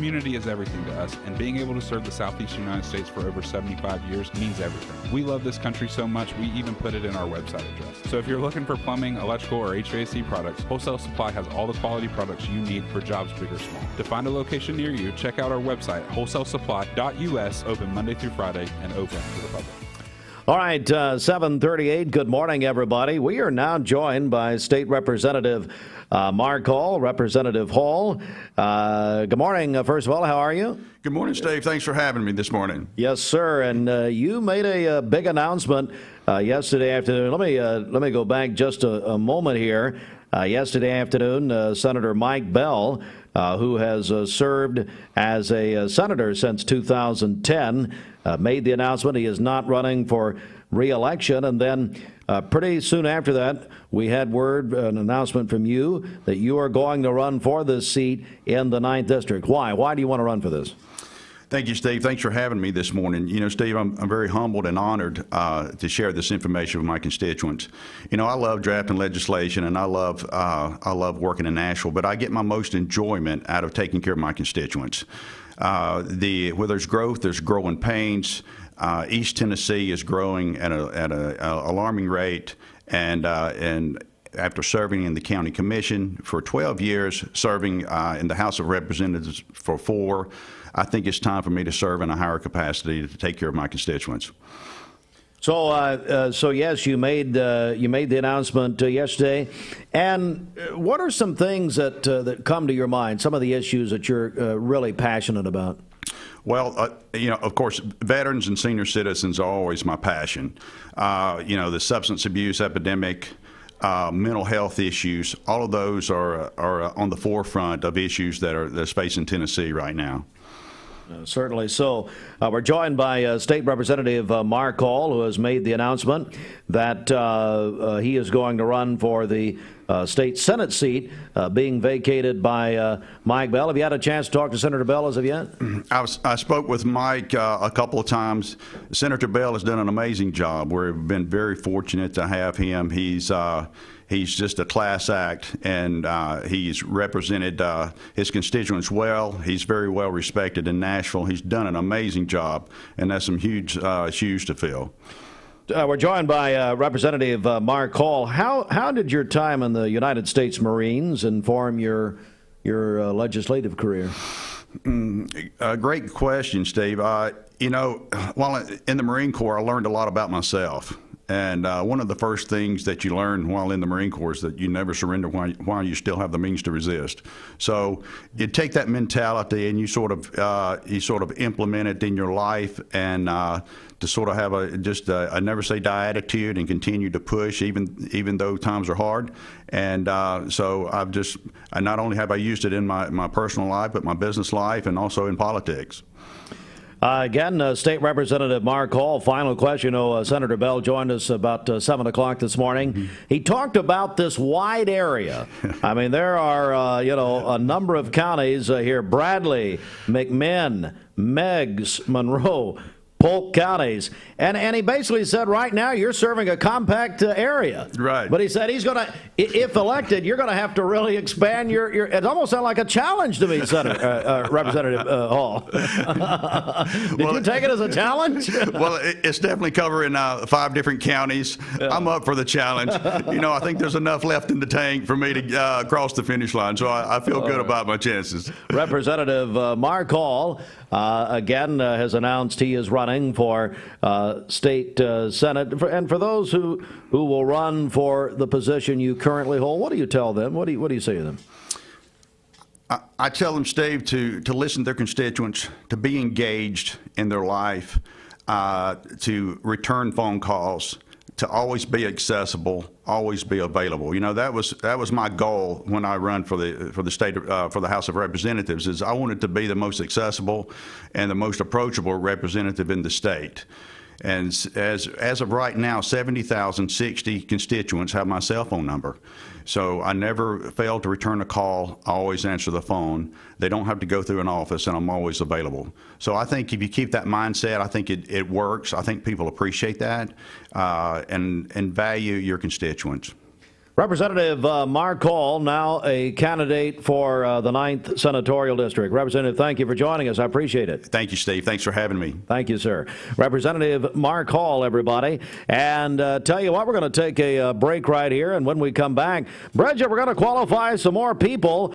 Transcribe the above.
community is everything to us, and being able to serve the Southeastern United States for over 75 years means everything. We love this country so much, we even put it in our website address. So if you're looking for plumbing, electrical, or HVAC products, Wholesale Supply has all the quality products you need for jobs big or small. To find a location near you, check out our website, wholesalesupply.us, open Monday through Friday, and open to the public. All right, 7:38. Good morning, everybody. We are now joined by State Representative Mark Hall. Representative Hall, good morning. First of all, how are you? Good morning, Steve. Thanks for having me this morning. Yes, sir. And you made a big announcement yesterday afternoon. Let me go back just a moment here. Yesterday afternoon, Senator Mike Bell, who has served as a senator since 2010, made the announcement he is not running for re-election. And then pretty soon after that, we had an announcement from you that you are going to run for this seat in the 9th District. Why? Why do you want to run for this? Thank you, Steve. Thanks for having me this morning. You know, Steve, I'm very humbled and honored to share this information with my constituents. You know, I love drafting legislation, and I love working in Nashville, but I get my most enjoyment out of taking care of my constituents. Where there's growth, there's growing pains. East Tennessee is growing at an alarming rate, and after serving in the county commission for 12 years, serving in the House of Representatives for 4, I think it's time for me to serve in a higher capacity to take care of my constituents. So yes, you made the announcement yesterday. And what are some things that come to your mind? Some of the issues that you're really passionate about? Well, you know, of course, veterans and senior citizens are always my passion. You know, the substance abuse epidemic, mental health issues, all of those are on the forefront of issues that's facing Tennessee right now. Certainly. So we're joined by State Representative Mark Hall, who has made the announcement that he is going to run for the state Senate seat being vacated by Mike Bell. Have you had a chance to talk to Senator Bell as of yet? I spoke with Mike a couple of times. Senator Bell has done an amazing job. We've been very fortunate to have him. He's just a class act, and he's represented his constituents well. He's very well respected in Nashville. He's done an amazing job, and that's some huge shoes to fill. We're joined by Representative Mark Hall. How did your time in the United States Marines inform your legislative career? Great question, Steve. You know, while in the Marine Corps, I learned a lot about myself. And one of the first things that you learn while in the Marine Corps is that you never surrender while you still have the means to resist. So you take that mentality and you sort of implement it in your life, and to sort of have a never say die attitude and continue to push even though times are hard. And so I not only have I used it in my personal life, but my business life and also in politics. Again, State Representative Mark Hall, final question. You know, Senator Bell joined us about 7 o'clock this morning. Mm-hmm. He talked about this wide area. I mean, there are, a number of counties here, Bradley, McMinn, Meigs, Monroe, Polk counties. And he basically said right now you're serving a compact area. Right. But he said he's going to, if elected, you're going to have to really expand your it almost sounded like a challenge to me, Senator Representative Hall. Did you take it as a challenge? Well, it's definitely covering 5 different counties. Yeah. I'm up for the challenge. You know, I think there's enough left in the tank for me to cross the finish line, so I feel good about my chances. Representative Mark Hall, again, has announced he is running for state Senate. And for those who will run for the position you currently hold, what do you tell them? What do you say to them? I tell them, Steve, to listen to their constituents, to be engaged in their life, to return phone calls, to always be accessible, always be available. You know, that was my goal when I run for the state for the House of Representatives. Is I wanted to be the most accessible and the most approachable representative in the state. And as of right now, 70,060 constituents have my cell phone number. So I never fail to return a call. I always answer the phone. They don't have to go through an office, and I'm always available. So I think if you keep that mindset, I think it works. I think people appreciate that and value your constituents. Representative Mark Hall, now a candidate for the 9th Senatorial District. Representative, thank you for joining us. I appreciate it. Thank you, Steve. Thanks for having me. Thank you, sir. Representative Mark Hall, everybody. And tell you what, we're going to take a break right here. And when we come back, Bridget, we're going to qualify some more people.